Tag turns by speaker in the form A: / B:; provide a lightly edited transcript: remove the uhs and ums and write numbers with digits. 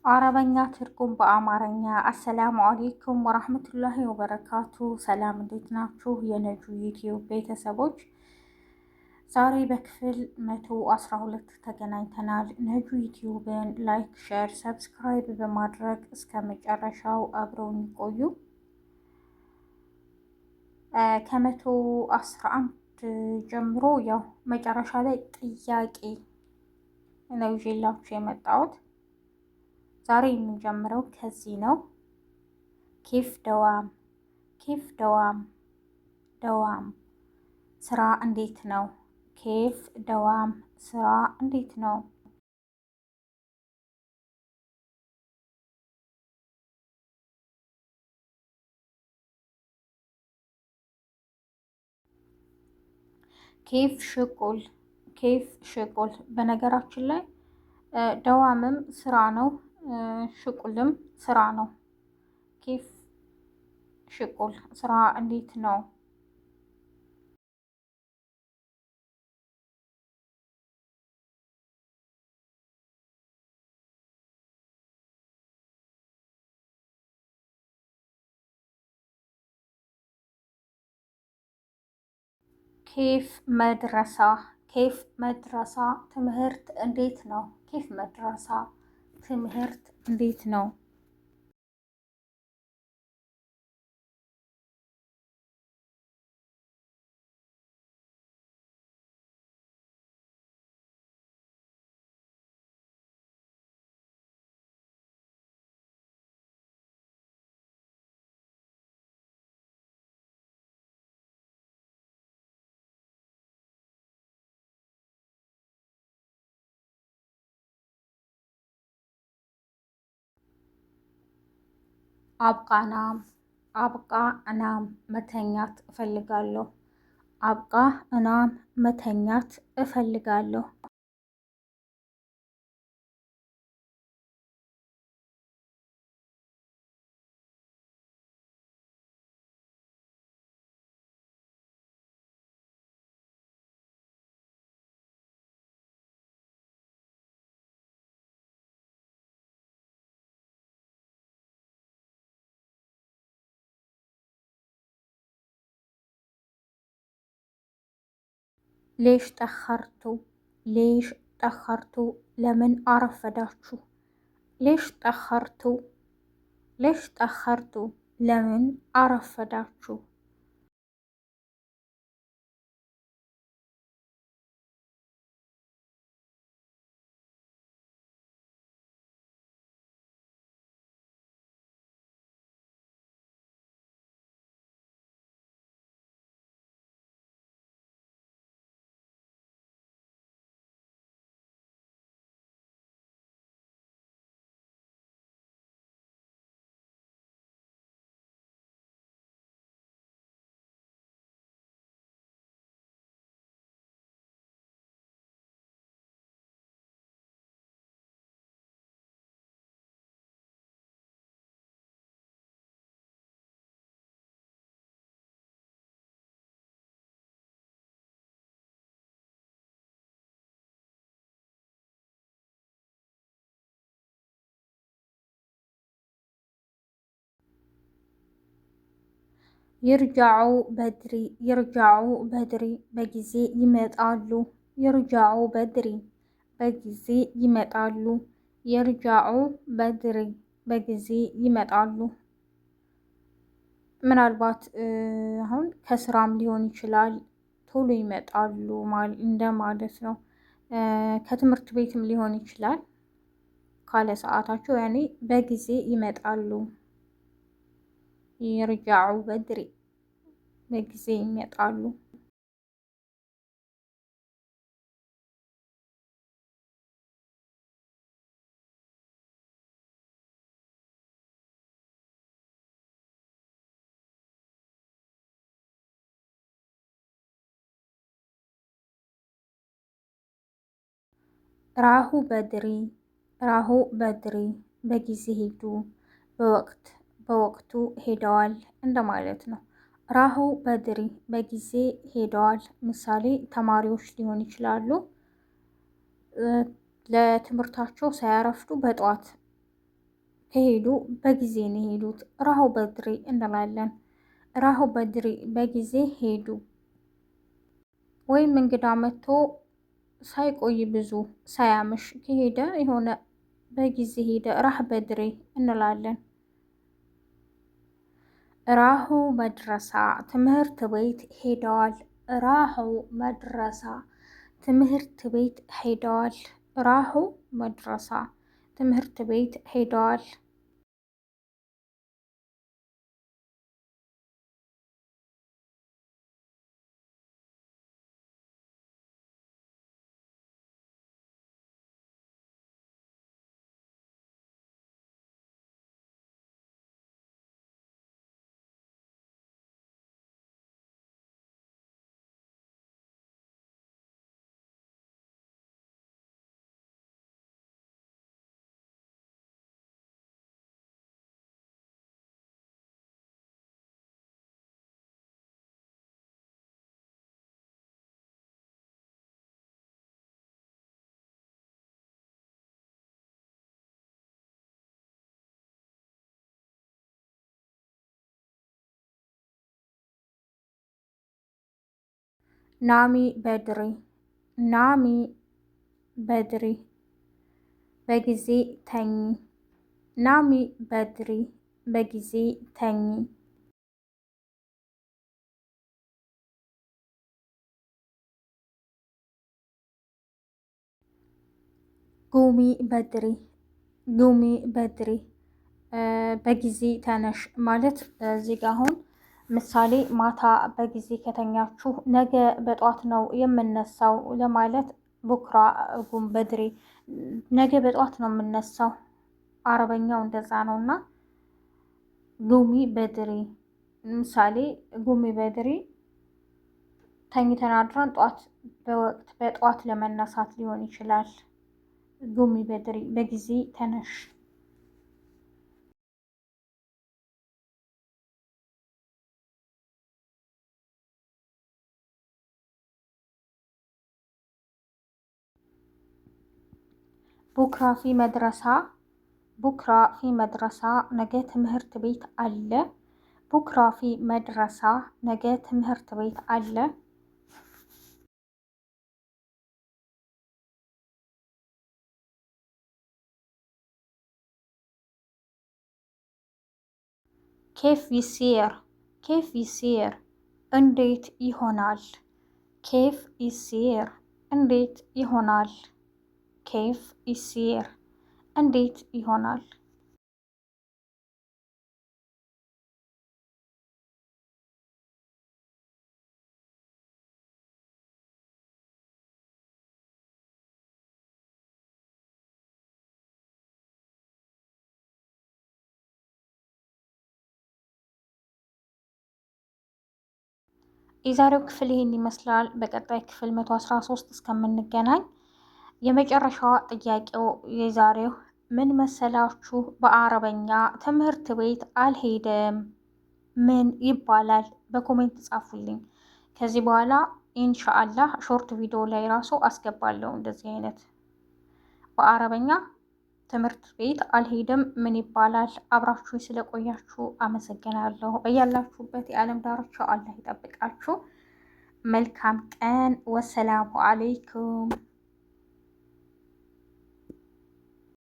A: አረበኛ ትርጉም በአማርኛ። አሰላሙ አሌይኩም ወራህመቱላሂ ወበረካቱ። ሰላም እንዴት ናችሁ? የነጁ ዩቲዩብ ቤተሰቦች ዛሬ በክፍል 112 ተገናኝተናል። ነጁ ዩቲዩብን ላይክ፣ ሼር፣ ሰብስክራይብ በማድረግ እስከ መጨረሻው አብረውን ይቆዩ። ከ111 ጀምሮ ያው መጨረሻ ላይ ጥያቄ ነው ይዤላችሁ የመጣሁት። ዛሬ የምንጀምረው ከዚህ ነው። ኬፍ ደዋም፣ ኬፍ ደዋም፣ ደዋም ስራ እንዴት ነው? ኬፍ ደዋም ስራ እንዴት ነው? ኬፍ ሽቁል፣ ኬፍ ሽቁል። በነገራችን ላይ ደዋምም ስራ ነው፣ ሽቁልም ስራ ነው። ኬፍ ሽቁል ስራ እንዴት ነው? ኬፍ መድረሳ፣ ኬፍ መድረሳ ትምህርት እንዴት ነው? ኬፍ መድረሳ ትምህርት እንዴት ነው? አብቃ ናም፣ አብቃ እናም መተኛት እፈልጋለሁ። አብቃ እናም መተኛት እፈልጋለሁ። ሌሽ ጠኸርቱ፣ ሌሽ ጠኸርቱ ለምን አረፈዳችሁ? ሌሽ ጠኸርቱ፣ ሌሽ ጠኸርቱ ለምን አረፈዳችሁ? ይርጃዑ በድሪ፣ ይርጃዑ በድሪ በጊዜ ይመጣሉ። ይርጃዑ በድሪ በጊዜ ይመጣሉ። ይርጃዑ በድሪ በጊዜ ይመጣሉ። ምናልባት አሁን ከስራም ሊሆን ይችላል፣ ቶሎ ይመጣሉ እንደማለት ነው። ከትምህርት ቤትም ሊሆን ይችላል፣ ካለ ሰዓታቸው ያኔ በጊዜ ይመጣሉ። ይርጃዑ በድሪ በጊዜ ይመጣሉ። ራሁ በድሪ፣ ራሁ በድሪ በጊዜ ሄዱ፣ በወቅቱ ሄደዋል እንደማለት ነው። ራሁ በድሪ በጊዜ ሄደዋል። ምሳሌ ተማሪዎች ሊሆን ይችላሉ። ለትምህርታቸው ሳያረፍዱ በጠዋት ከሄዱ በጊዜ ነው የሄዱት። ራሁ በድሪ እንላለን። ራሁ በድሪ በጊዜ ሄዱ። ወይም እንግዳ መጥቶ ሳይቆይ ብዙ ሳያምሽ ከሄደ የሆነ በጊዜ ሄደ፣ ራህ በድሪ እንላለን። ራሁ መድረሳ ትምህርት ቤት ሄደዋል። ራሁ መድረሳ ትምህርት ቤት ሄደዋል። ራሁ መድረሳ ትምህርት ቤት ሄደዋል። ናሚ በድሪ ናሚ በድሪ በጊዜ ተኚ። ናሚ በድሪ በጊዜ ተኚ። ጉሚ በድሪ ጉሚ በድሪ በጊዜ ተነሽ ማለት እዚህ ጋ አሁን ምሳሌ ማታ በጊዜ ከተኛችሁ ነገ በጧት ነው የምነሳው ለማለት ቡክራ ጉም በድሪ ነገ በጧት ነው የምነሳው። አረበኛው እንደዛ ነው እና ጉሚ በድሪ ምሳሌ ጉሚ በድሪ ተኝተን አድረን በጧት ለመነሳት ሊሆን ይችላል። ጉሚ በድሪ በጊዜ ተነሽ። ቡክራ ፊ መድረሳ ቡክራ ፊ መድረሳ ነገ ትምህርት ቤት አለ። ቡክራ ፊ መድረሳ ነገ ትምህርት ቤት አለ። ኬፍ ይሲር ኬፍ ይሲር እንዴት ይሆናል። ኬፍ ይሲር እንዴት ይሆናል። ኬፍ ይሲር እንዴት ይሆናል። የዛሬው ክፍል ይህን ይመስላል። በቀጣይ ክፍል 113 እስከምንገናኝ የመጨረሻዋ ጥያቄው የዛሬው ምን መሰላችሁ? በአረበኛ ትምህርት ቤት አልሄደም ምን ይባላል? በኮሜንት ጻፉልኝ። ከዚህ በኋላ ኢንሻአላህ ሾርት ቪዲዮ ላይ ራሱ አስገባለሁ እንደዚህ አይነት በአረበኛ ትምህርት ቤት አልሄደም ምን ይባላል? አብራችሁ ስለቆያችሁ አመሰግናለሁ። በያላችሁበት የዓለም ዳርቻ አላህ ይጠብቃችሁ። መልካም ቀን። ወሰላሙ አለይኩም